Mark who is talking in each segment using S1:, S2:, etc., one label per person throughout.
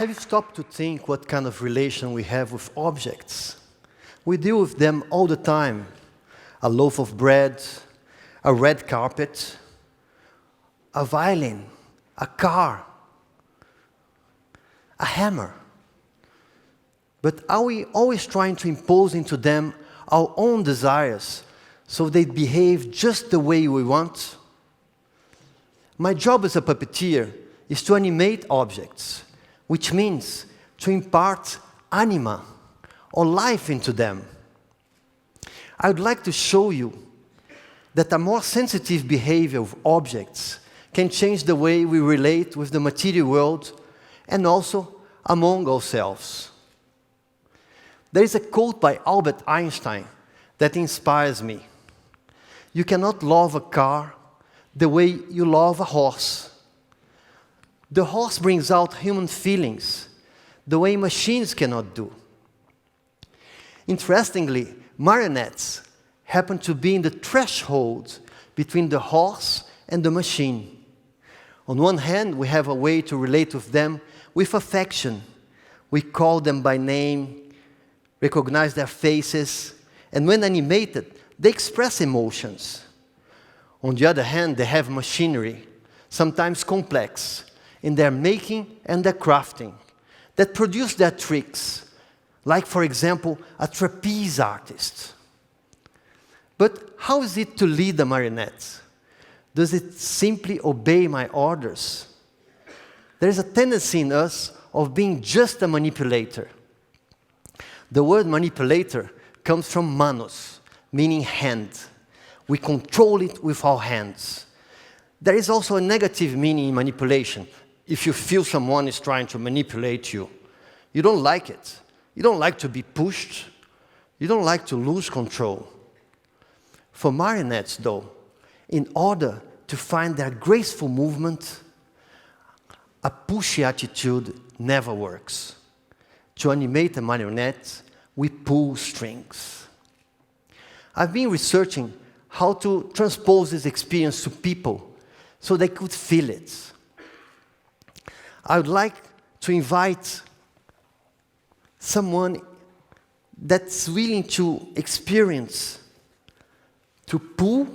S1: Have you stopped to think what kind of relation we have with objects? We deal with them all the time. A loaf of bread, a red carpet, a violin, a car, a hammer. But are we always trying to impose into them our own desires so they behave just the way we want? My job as a puppeteer is to animate objects, which means to impart anima, or life into them. I would like to show you that a more sensitive behavior of objects can change the way we relate with the material world and also among ourselves. There is a quote by Albert Einstein that inspires me. You cannot love a car the way you love a horse. The horse brings out human feelings the way machines cannot do. Interestingly, marionettes happen to be in the threshold between the horse and the machine. On one hand, we have a way to relate with them with affection. We call them by name, recognize their faces, and when animated, they express emotions. On the other hand, they have machinery, sometimes complex, in their making and their crafting, that produce their tricks, like, for example, a trapeze artist. But how is it to lead a marionette? Does it simply obey my orders? There is a tendency in us of being just a manipulator. The word manipulator comes from manos, meaning hand. We control it with our hands. There is also a negative meaning in manipulation. If you feel someone is trying to manipulate you, you don't like it. You don't like to be pushed. You don't like to lose control. For marionettes, though, in order to find their graceful movement, a pushy attitude never works. To animate a marionette, we pull strings. I've been researching how to transpose this experience to people so they could feel it. I would like to invite someone that's willing to experience, to pull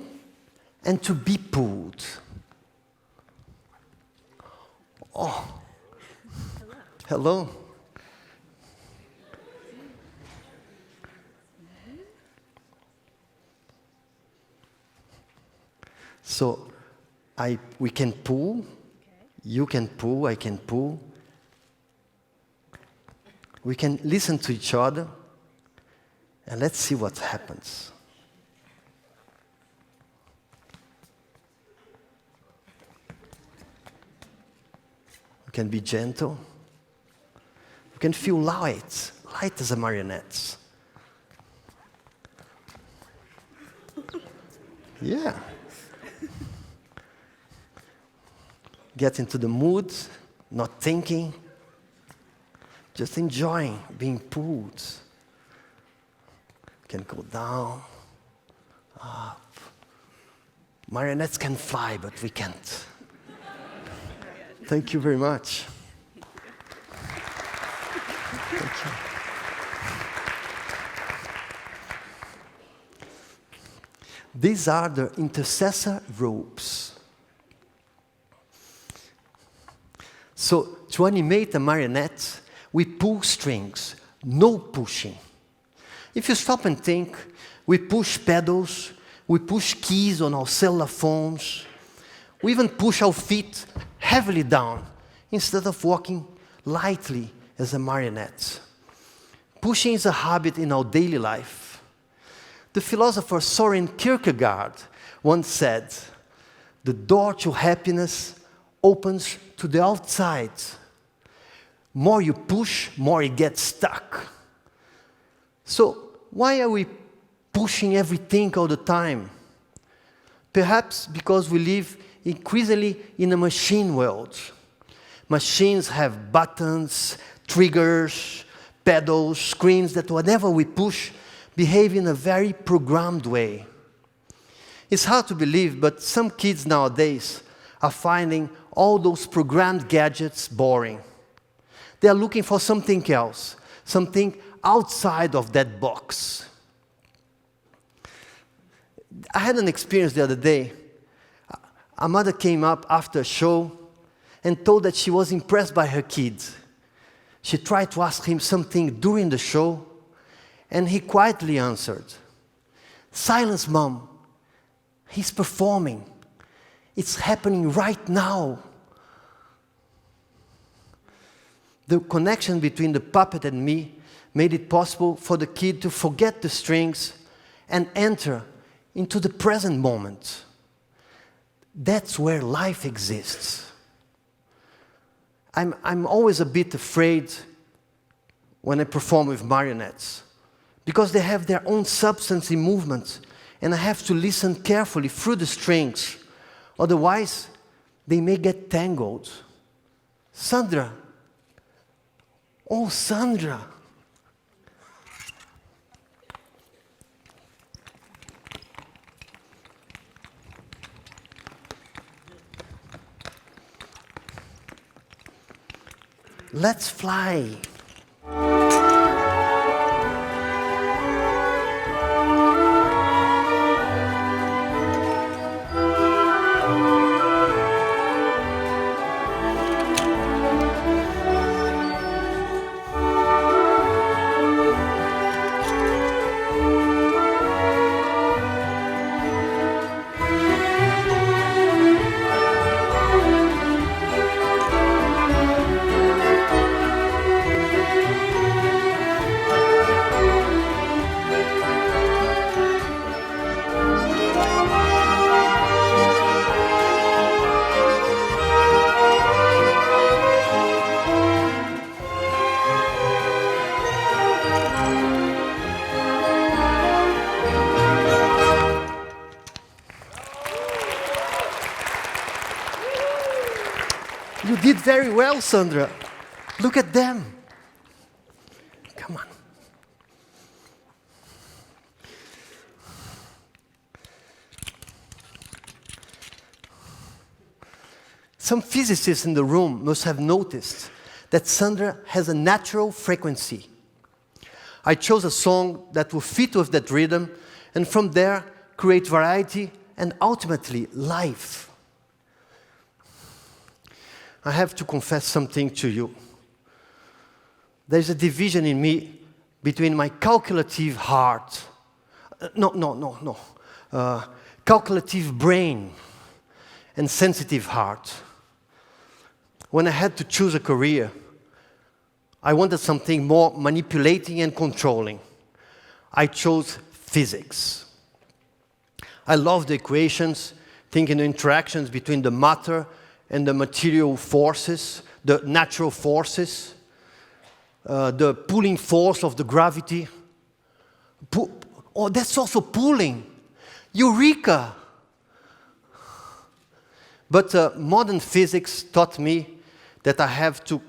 S1: and to be pulled. Oh, hello. So we can pull. You can pull, I can pull. We can listen to each other, and let's see what happens. We can be gentle. We can feel light as a marionette. Yeah. Get into the mood, not thinking, just enjoying being pulled. Can go down, up. Marionettes can fly, but we can't. Thank you very much. Thank you. These are the intercessor ropes. So, to animate a marionette, we pull strings, no pushing. If you stop and think, we push pedals, we push keys on our cellular phones, we even push our feet heavily down instead of walking lightly as a marionette. Pushing is a habit in our daily life. The philosopher Søren Kierkegaard once said, "The door to happiness opens to the outside. More you push, more it gets stuck." So why are we pushing everything all the time? Perhaps because we live increasingly in a machine world. Machines have buttons, triggers, pedals, screens that whatever we push behave in a very programmed way. It's hard to believe, but some kids nowadays are finding all those programmed gadgets boring. They are looking for something else, something outside of that box. I had an experience the other day. A mother came up after a show and told that she was impressed by her kids. She tried to ask him something during the show, and he quietly answered, "Silence, Mom. He's performing. It's happening right now." The connection between the puppet and me made it possible for the kid to forget the strings and enter into the present moment. That's where life exists. I'm always a bit afraid when I perform with marionettes, because they have their own substance in movements, and I have to listen carefully through the strings. Otherwise, they may get tangled. Sandra. Oh, Sandra. Let's fly. You did very well, Sandra. Look at them. Come on. Some physicists in the room must have noticed that Sandra has a natural frequency. I chose a song that will fit with that rhythm, and from there, create variety and ultimately life. I have to confess something to you. There's a division in me between my calculative heart, calculative brain and sensitive heart. When I had to choose a career, I wanted something more manipulating and controlling. I chose physics. I love the equations, thinking the interactions between the matter and the material forces, the natural forces, the pulling force of the gravity. Oh, that's also pulling. Eureka! But modern physics taught me that I have to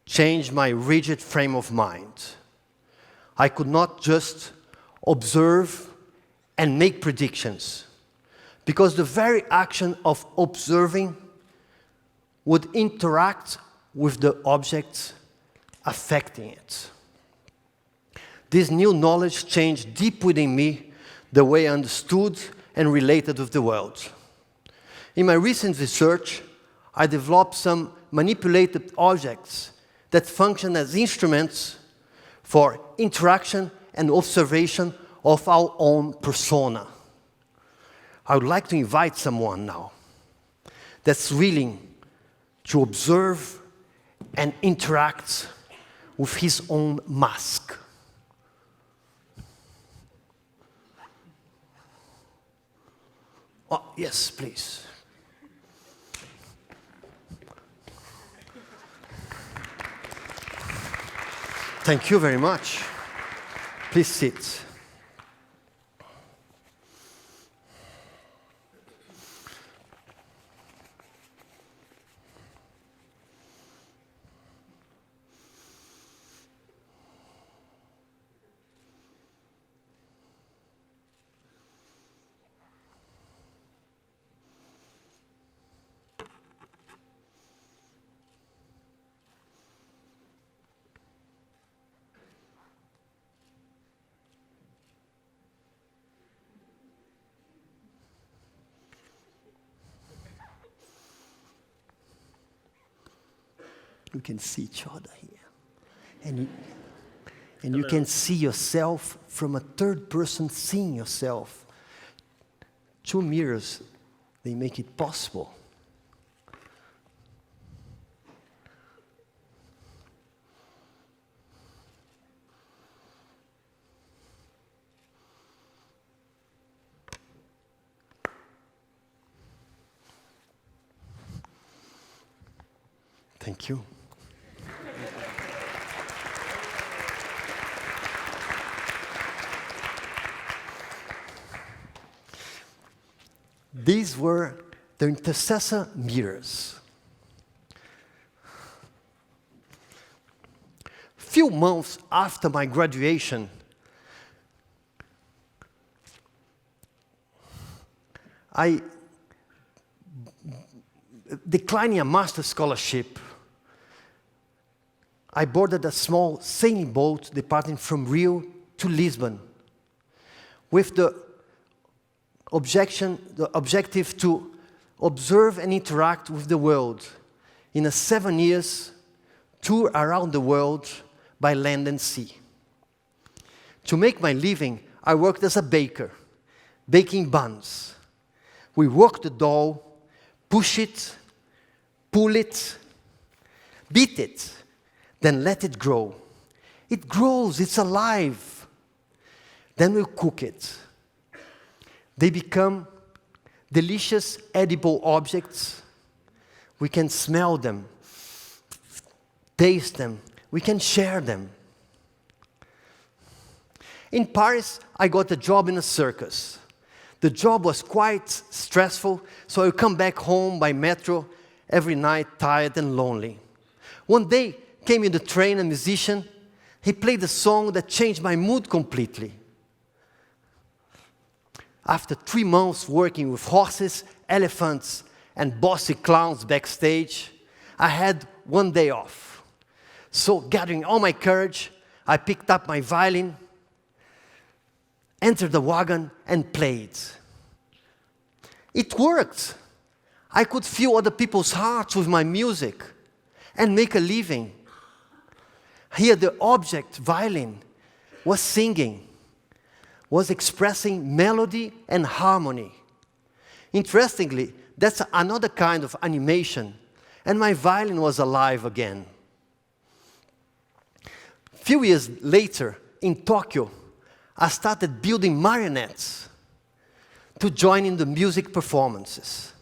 S1: change my rigid frame of mind. I could not just observe and make predictions, because the very action of observing would interact with the object affecting it. This new knowledge changed deep within me the way I understood and related with the world. In my recent research, I developed some manipulated objects that function as instruments for interaction and observation of our own persona. I would like to invite someone now that's willing to observe and interact with his own mask. Oh, yes, please. Thank you very much. Please sit. You can see each other here. And you can see yourself from a third person seeing yourself. Two mirrors, they make it possible. Thank you. These were the intercessor mirrors. Few months after my graduation, I declining a master's scholarship. I boarded a small sailing boat departing from Rio to Lisbon with the objective to observe and interact with the world in a 7 years tour around the world by land and sea. To make my living, I worked as a baker, baking buns. We worked the dough, push it, pull it, beat it, then let it grow. It grows, it's alive. Then we'll cook it. They become delicious, edible objects. We can smell them, taste them, we can share them. In Paris, I got a job in a circus. The job was quite stressful, so I would come back home by metro every night, tired and lonely. One day, came in the train a musician. He played a song that changed my mood completely. After 3 months working with horses, elephants, and bossy clowns backstage, I had 1 day off. So, gathering all my courage, I picked up my violin, entered the wagon, and played. It worked. I could fill other people's hearts with my music and make a living. Here, the object, violin, was singing, was expressing melody and harmony. Interestingly, that's another kind of animation, and my violin was alive again. A few years later, in Tokyo, I started building marionettes to join in the music performances.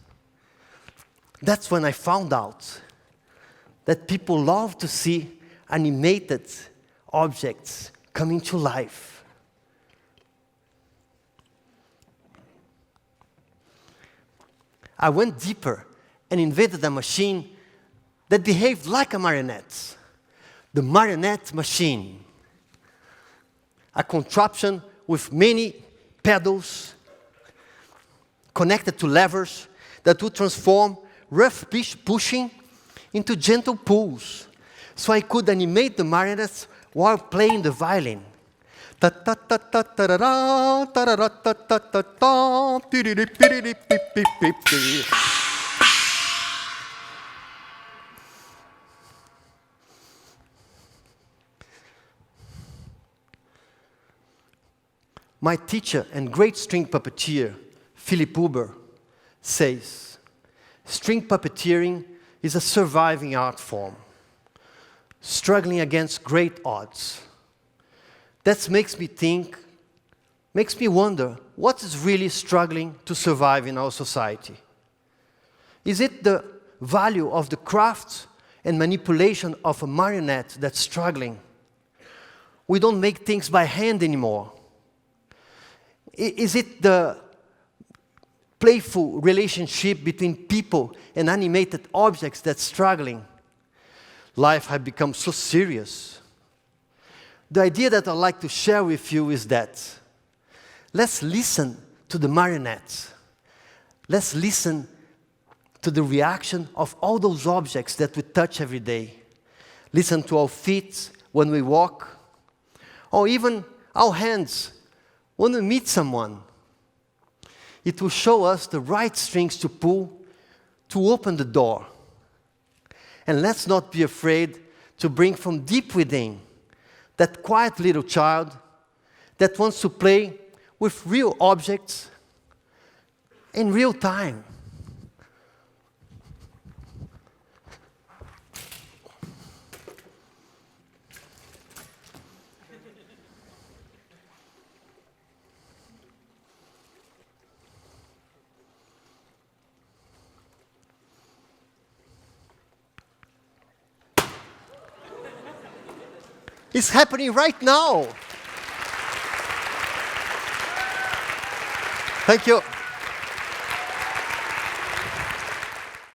S1: That's when I found out that people love to see animated objects coming to life. I went deeper and invented a machine that behaved like a marionette. The marionette machine. A contraption with many pedals connected to levers that would transform rough pushing into gentle pulls. So I could animate the marionettes while playing the violin. My teacher and great string puppeteer, Philip Huber, says, string puppeteering is a surviving art form, struggling against great odds. That makes me think, makes me wonder, what is really struggling to survive in our society? Is it the value of the craft and manipulation of a marionette that's struggling? We don't make things by hand anymore. Is it the playful relationship between people and animated objects that's struggling? Life has become so serious. The idea that I'd like to share with you is that let's listen to the marionettes. Let's listen to the reaction of all those objects that we touch every day. Listen to our feet when we walk, or even our hands when we meet someone. It will show us the right strings to pull to open the door. And let's not be afraid to bring from deep within that quiet little child that wants to play with real objects in real time. It's happening right now. Thank you.